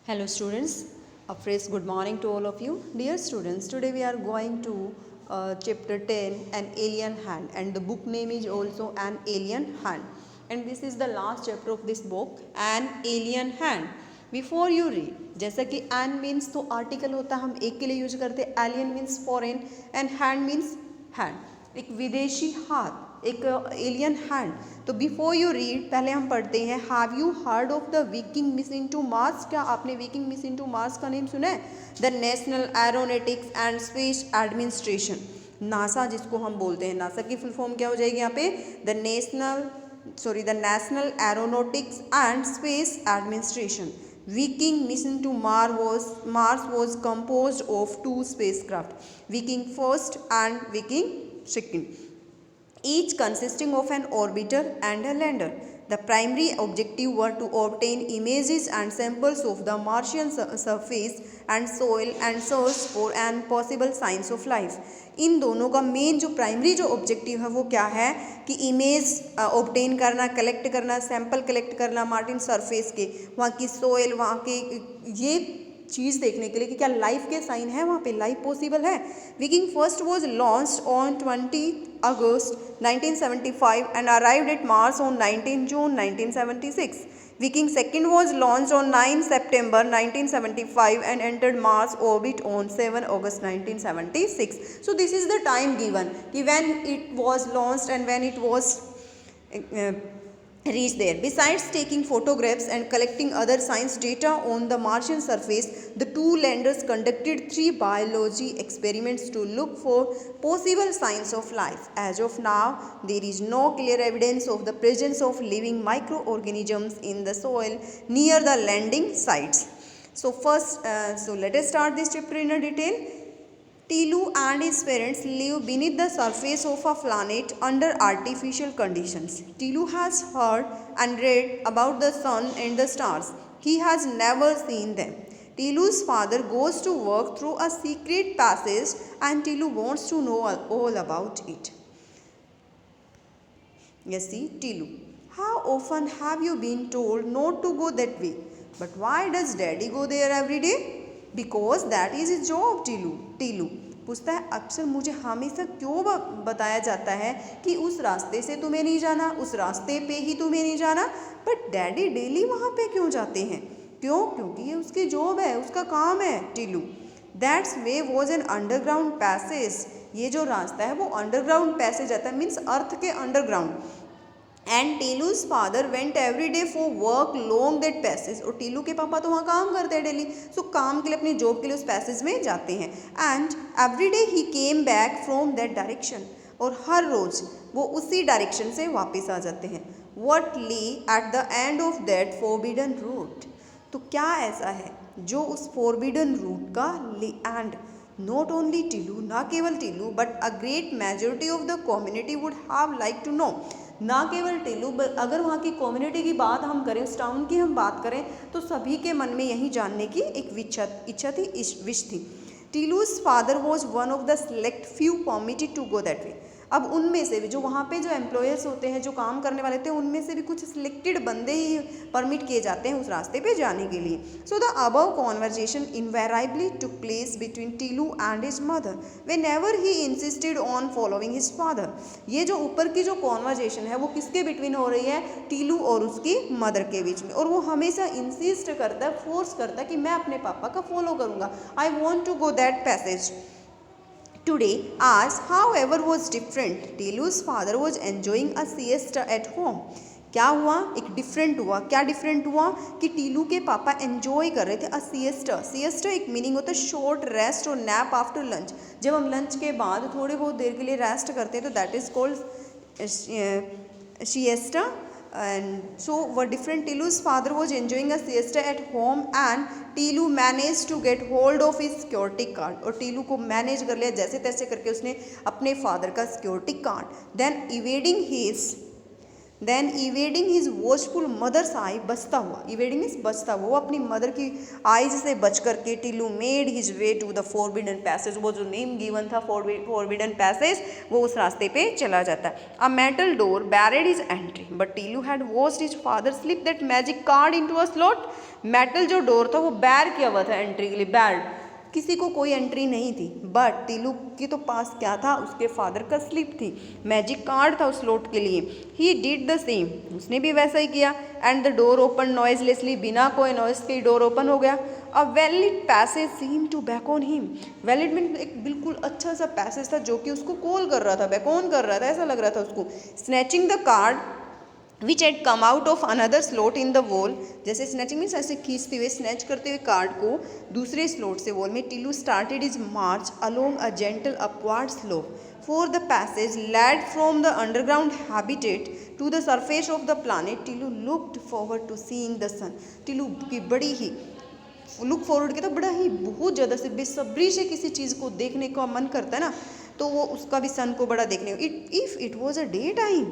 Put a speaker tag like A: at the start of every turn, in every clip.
A: Hello students, a fresh good morning to all of you. Dear students, today we are going to chapter 10, An Alien Hand, and the book name is also An Alien Hand. And this is the last chapter of this book, An Alien Hand. Before you read, जैसा कि an means तो article होता है, हम एक के लिए use करते हैं, alien means foreign and hand means hand, एक विदेशी हाथ, एक एलियन हैंड. तो बिफोर यू रीड पहले हम पढ़ते हैं. Have you heard of the Viking mission to Mars? क्या आपने विकिंग मिशन टू मार्स का नेम सुना है? The National Aeronautics and Space Administration, NASA जिसको हम बोलते हैं. नासा की फुल फॉर्म क्या हो जाएगी यहाँ पे? The National Aeronautics and Space administration. Viking mission to Mars was composed of two spacecraft, Viking first and Viking second, each consisting of an orbiter and a lander. The primary objective were to obtain images and samples of the Martian surface and soil and search for an possible signs of life. इन दोनों का main जो primary जो objective है वो क्या है कि image obtain करना, कलेक्ट करना, सैंपल कलेक्ट करना मार्टिन सरफेस के, वहाँ की सोइल, वहाँ के ये चीज़ देखने के लिए कि क्या लाइफ के साइन है, वहाँ पे लाइफ पॉसिबल है. Viking first was launched on 20 August 1975 and arrived at Mars on 19 June 1976. Viking second was launched on 9 September 1975 and entered Mars orbit on 7 August 1976. So this is the time given कि when it was launched and when it was reached there. Besides taking photographs and collecting other science data on the Martian surface, the two landers conducted 3 biology experiments to look for possible signs of life. As of now, there is no clear evidence of the presence of living microorganisms in the soil near the landing sites. So let us start this chapter in a detail. Tilu and his parents live beneath the surface of a planet under artificial conditions. Tilu has heard and read about the sun and the stars. He has never seen them. Tilu's father goes to work through a secret passage and Tilu wants to know all about it. Yes, see, Tilu. How often have you been told not to go that way? But why does daddy go there every day? Because that is his job. Teelu पूछता है अक्सर मुझे हमेशा क्यों बताया जाता है कि उस रास्ते से तुम्हें नहीं जाना, उस रास्ते पे ही तुम्हें नहीं जाना, बट डैडी डेली वहाँ पे क्यों जाते हैं? क्यों? क्योंकि ये उसकी जॉब है, उसका काम है. Teelu that's way was an underground passage. ये जो रास्ता है वो अंडरग्राउंड पैसेज आता है, मीन्स अर्थ के underground. And Tilu's father went every day for work long that passage. और टीलू के पापा तो वहाँ काम करते हैं डेली, सो काम के लिए, अपनी जॉब के लिए उस पैसेज में जाते हैं. And every day he came back from that direction. और हर रोज़ वो उसी डायरेक्शन से वापस आ जाते हैं. What lay at the end of that forbidden route. तो क्या ऐसा है जो उस फॉरबिडन रूट का एंड नॉट ओनली टीलू, ना केवल Tilu, but a great majority of the community would have like to know. ना केवल टीलू, अगर वहाँ की कम्युनिटी की बात हम करें, उस टाउन की हम बात करें, तो सभी के मन में यही जानने की एक इच्छा थी, विश थी. Tilu's father was one of the select few permitted to go that way. अब उनमें से भी जो वहाँ पे जो एम्प्लॉयर्स होते हैं, जो काम करने वाले थे, उनमें से भी कुछ सिलेक्टेड बंदे ही परमिट किए जाते हैं उस रास्ते पे जाने के लिए. So the above conversation invariably took place between Tilu and his mother whenever he insisted on following his father. ये जो ऊपर की जो कॉन्वर्जेशन है वो किसके बिटवीन हो रही है? टीलू और उसकी मदर के बीच में. और वो हमेशा इंसिस्ट करता है, फोर्स करता है कि मैं अपने पापा का फॉलो करूँगा. I want to go that passage. Today, as however was different, Tilu's father was enjoying a siesta at home. क्या हुआ? एक डिफरेंट हुआ. क्या डिफरेंट हुआ? कि टीलू के पापा एंजॉय कर रहे थे अ सिएस्टा. सिएस्टा एक मीनिंग होता है शॉर्ट रेस्ट और नैप आफ्टर लंच. जब हम लंच के बाद थोड़ी बहुत देर के लिए रेस्ट करते हैं तो that is called siesta. And so what different, Tilu's father was enjoying a siesta at home and Tilu managed to get hold of his security card. और टीलू को मैनेज कर लिया, जैसे तैसे करके उसने अपने फादर का security card. Then evading his then evading his watchful mother's eye, बचता हुआ, इवेडिंग मीन्स बचता हुआ, वो अपनी मदर की आईज से बच करके Tillu made his way to the forbidden passage, वो जो नेम गिवन था फॉरबिडन पैसेज, वो उस रास्ते पे चला जाता है। A metal door barred his entry but Tillu had watched his father slip that magic card into a slot. Metal जो डोर था वो बैर किया हुआ था एंट्री के लिए, बैर, किसी को कोई एंट्री नहीं थी, बट टिल्लू के तो पास क्या था, उसके फादर का स्लिप थी, मैजिक कार्ड था उस स्लॉट के लिए। ही डिड द सेम, उसने भी वैसा ही किया। And the door open noiselessly, बिना कोई नॉइज के डोर ओपन हो गया। A valid passage seem to beckon him, valid mean एक बिल्कुल अच्छा सा पैसेज था जो कि उसको कॉल कर रहा था, बैकोन कर रहा था, ऐसा लग रहा था उसको। Snatching the card which had come out of another slot in the wall, जैसे स्नैचिंग मीन्स ऐसे खींचते हुए, स्नैच करते हुए कार्ड को दूसरे स्लॉट से वॉल में, Tillu started is March along a gentle upward slope for the passage led from the underground habitat to the surface of the planet. Tillu looked forward to seeing the sun, Tillu की बड़ी ही look forward किया, तो बड़ा ही बहुत ज़्यादा से बेसब्री से किसी चीज़ को देखने का मन करता है ना, तो वो उसका भी सन को बड़ा देखने, if it was a day time,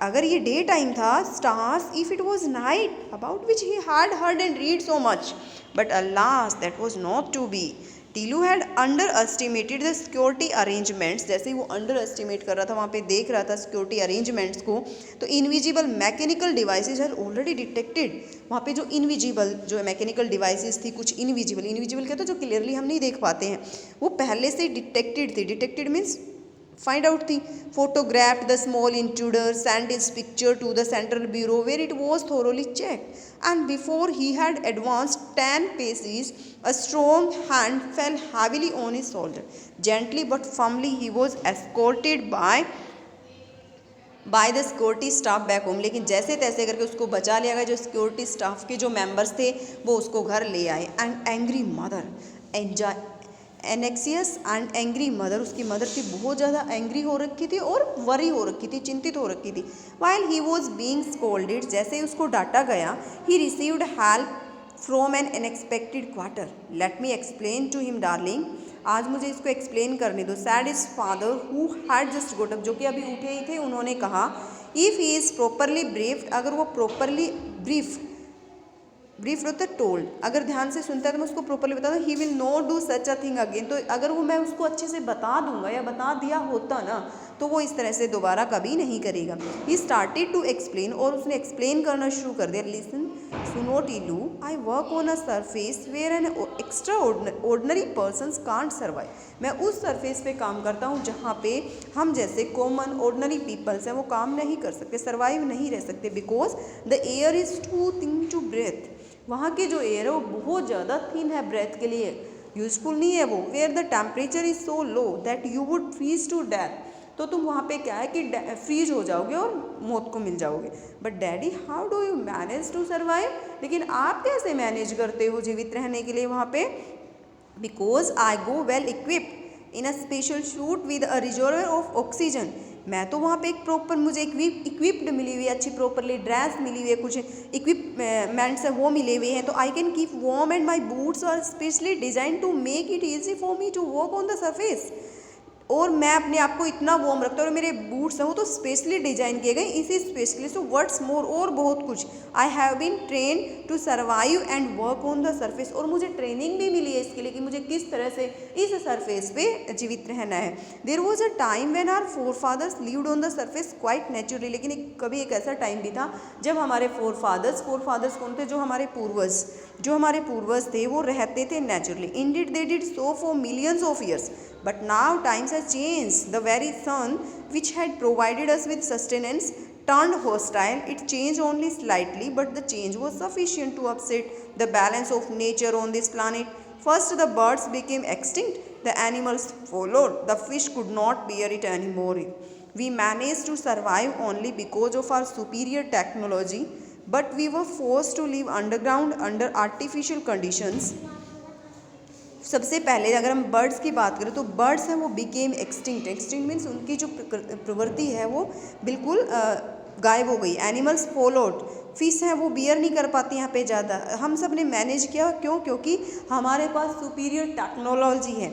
A: अगर ये डे टाइम था, stars if it was night about which he had heard and read so much, but alas that was not to be. Tilu had underestimated the security arrangements, जैसे ही वो under estimate कर रहा था, वहाँ पे देख रहा था सिक्योरिटी अरेंजमेंट्स को, तो invisible mechanical devices had already detected, वहाँ पे जो इनविजिबल जो मैकेनिकल डिवाइसेज थी, कुछ इनविजिबल क्या था, जो क्लियरली हम नहीं देख पाते हैं, वो पहले से डिटेक्टेड थी, डिटेक्टेड मीन्स फाइंड आउट थी। Photographed the small intruder, send his picture to the central bureau where it was thoroughly check, and before he had advanced 10 paces a strong hand fell heavily on his shoulder. Gently but firmly he was escorted by the security staff back home. लेकिन जैसे तैसे करके उसको बचा लिया गया, जो security staff के जो मेंबर्स थे वो उसको घर ले आए। And angry mother, एनेक्सियस and angry mother, उसकी मदर थी बहुत ज़्यादा एंग्री हो रखी थी और वरी हो रखी थी, चिंतित हो रखी थी। While he was being scolded, जैसे ही उसको डांटा गया, he received help from an unexpected quarter. Let me explain to him darling, आज मुझे इसको एक्सप्लेन करने दो। Said his father who had just got up, जो कि अभी उठे ही थे, उन्होंने कहा if he is properly briefed, अगर वो प्रॉपरली ब्रीफ होता है टोल्ड, अगर ध्यान से सुनता है तो मैं उसको प्रॉपरली बता दूँ, he will not do such a thing again, तो अगर वो मैं उसको अच्छे से बता दूंगा या बता दिया होता ना, तो वो इस तरह से दोबारा कभी नहीं करेगा। ही स्टार्टेड टू एक्सप्लेन, और उसने एक्सप्लेन करना शुरू कर दिया। लिसन, सुनो Tilu, I work on a surface where an extraordinary persons can't survive, मैं उस सरफेस पे काम करता हूँ जहाँ पे हम जैसे कॉमन ऑर्डनरी पीपल्स हैं वो काम नहीं कर सकते, सर्वाइव नहीं रह सकते, because the air is too thin to breath, वहाँ के जो एयर है वो बहुत ज़्यादा थिन है ब्रेथ के लिए, यूजफुल नहीं है वो। Where the temperature is so low that you would freeze to death, तो तुम वहाँ पे क्या है कि फ्रीज हो जाओगे और मौत को मिल जाओगे। But daddy how do you manage to survive, लेकिन आप कैसे मैनेज करते हो जीवित रहने के लिए वहाँ पे? Because I go well equipped in a special shoot with a reservoir of oxygen, मैं तो वहाँ पे एक प्रॉपर मुझे इक्विप्ड मिली हुई है, अच्छी प्रॉपरली ड्रेस मिली हुई है, कुछ इक्विपमेंट्स है वो मिले हुए हैं, तो I can keep warm and my boots are specially design to make it easy for me to walk on the surface, और मैं अपने आप को इतना वार्म रखता हूँ, और मेरे बूट्स हैं वो तो स्पेशली डिजाइन किए गए इसी स्पेशली, सो व्हाट्स मोर, और बहुत कुछ। I have been train to survive and work on the surface, और मुझे ट्रेनिंग भी मिली है इसके लिए कि मुझे किस तरह से इस सरफेस पे जीवित रहना है। There was a time when our forefathers lived on the surface quite naturally, लेकिन कभी एक ऐसा टाइम भी था जब हमारे फोरफादर्स कौन थे? जो हमारे पूर्वज थे वो रहते थे naturally. Indeed they did so for millions of years, but now times have changed. The very sun which had provided us with sustenance turned hostile. It changed only slightly, but the change was sufficient to upset the balance of nature on this planet. First the birds became extinct, the animals followed, the fish could not bear it anymore. We managed to survive only because of our superior technology, but we were forced to live underground under artificial conditions. सबसे पहले अगर हम birds की बात करें तो birds हैं वो बिकेम एक्सटिंक्ट मीन्स उनकी जो प्रवृत्ति है वो बिल्कुल गायब हो गई। एनिमल्स फॉलोड, फिश हैं वो बियर नहीं कर पाती यहाँ पे ज़्यादा, हम सब ने मैनेज किया, क्योंकि हमारे पास सुपीरियर टेक्नोलॉजी है।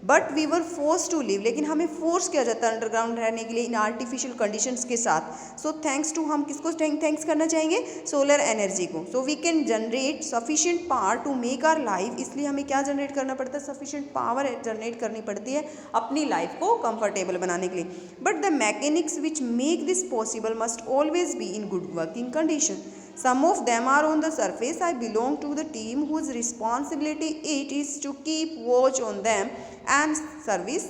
A: But we were force to live, लेकिन हमें फोर्स किया जाता है अंडरग्राउंड रहने के लिए इन आर्टिफिशियल कंडीशंस के साथ। सो थैंक्स टू, हम किसको थैंक्स करना चाहेंगे, सोलर एनर्जी को। So we can generate sufficient power to make our life, इसलिए हमें क्या जनरेट करना पड़ता है, सफिशिएंट पावर जनरेट करनी पड़ती है अपनी लाइफ को कंफर्टेबल बनाने के लिए। But the mechanics which make this possible must always be in good working condition. Some of them are on the surface. I belong to the team whose responsibility it is to keep watch on them and service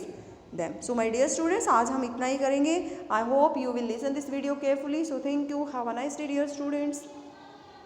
A: them. So my dear students, आज हम इतना ही करेंगे. I hope you will listen this video carefully. So thank you. Have a nice day, dear students.